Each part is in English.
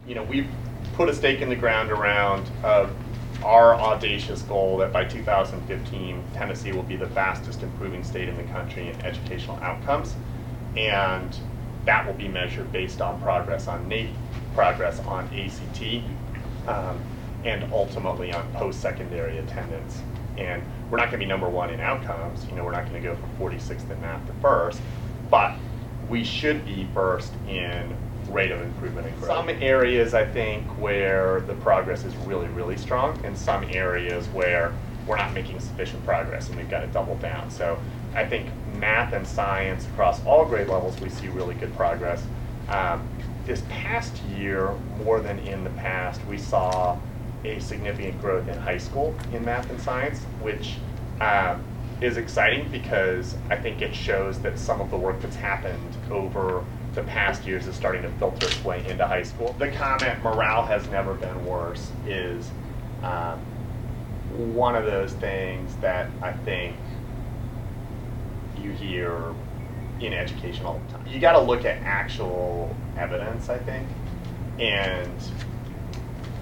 We've put a stake in the ground around our audacious goal that by 2015, Tennessee will be the fastest improving state in the country in educational outcomes. And that will be measured based on progress on NAEP, progress on ACT, and ultimately on post-secondary attendance. And we're not going to be number one in outcomes. We're not going to go from 46th in math to first, but we should be first in rate of improvement and growth. Some areas, I think, where the progress is really, really strong, and some areas where we're not making sufficient progress and we've got to double down. So I think math and science across all grade levels, we see really good progress. This past year, more than in the past, we saw a significant growth in high school in math and science, which is exciting because I think it shows that some of the work that's happened over the past years is starting to filter its way into high school. The comment, morale has never been worse, is one of those things that I think you hear in education all the time. You got to look at actual evidence, I think, and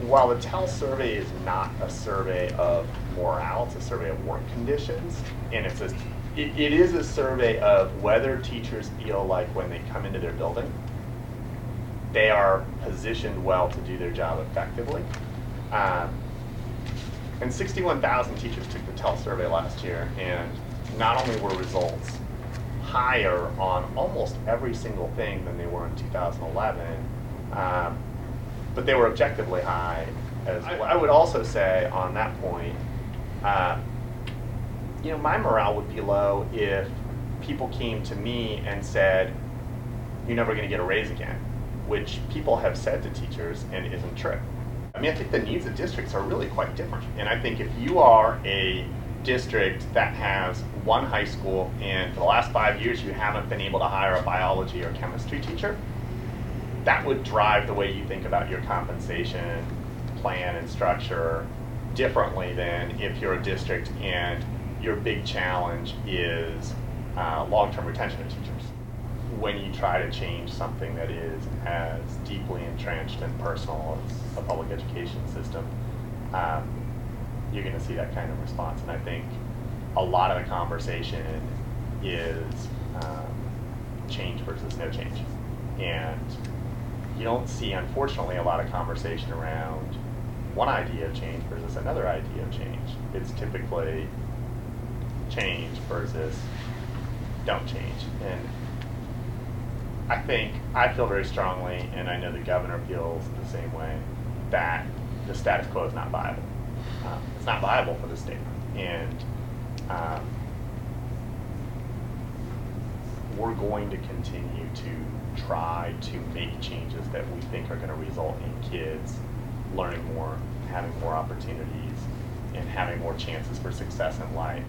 while the TEL survey is not a survey of morale, it's a survey of work conditions, and it is a survey of whether teachers feel like when they come into their building, they are positioned well to do their job effectively. And 61,000 teachers took the TEL survey last year, and not only were results higher on almost every single thing than they were in 2011, but they were objectively high as well. I would also say on that point, my morale would be low if people came to me and said, "You're never going to get a raise again," which people have said to teachers and isn't true. I think the needs of districts are really quite different. And I think if you are a district that has one high school and for the last 5 years you haven't been able to hire a biology or chemistry teacher, that would drive the way you think about your compensation plan and structure differently than if you're a district and your big challenge is long-term retention of teachers. When you try to change something that is as deeply entrenched and personal as a public education system, you're going to see that kind of response. And I think a lot of the conversation is change versus no change. And you don't see, unfortunately, a lot of conversation around one idea of change versus another idea of change. It's typically change versus don't change. And I feel very strongly, and I know the governor feels the same way, that the status quo is not viable. It's not viable for the state. And we're going to continue to try to make changes that we think are going to result in kids learning more, having more opportunities, and having more chances for success in life.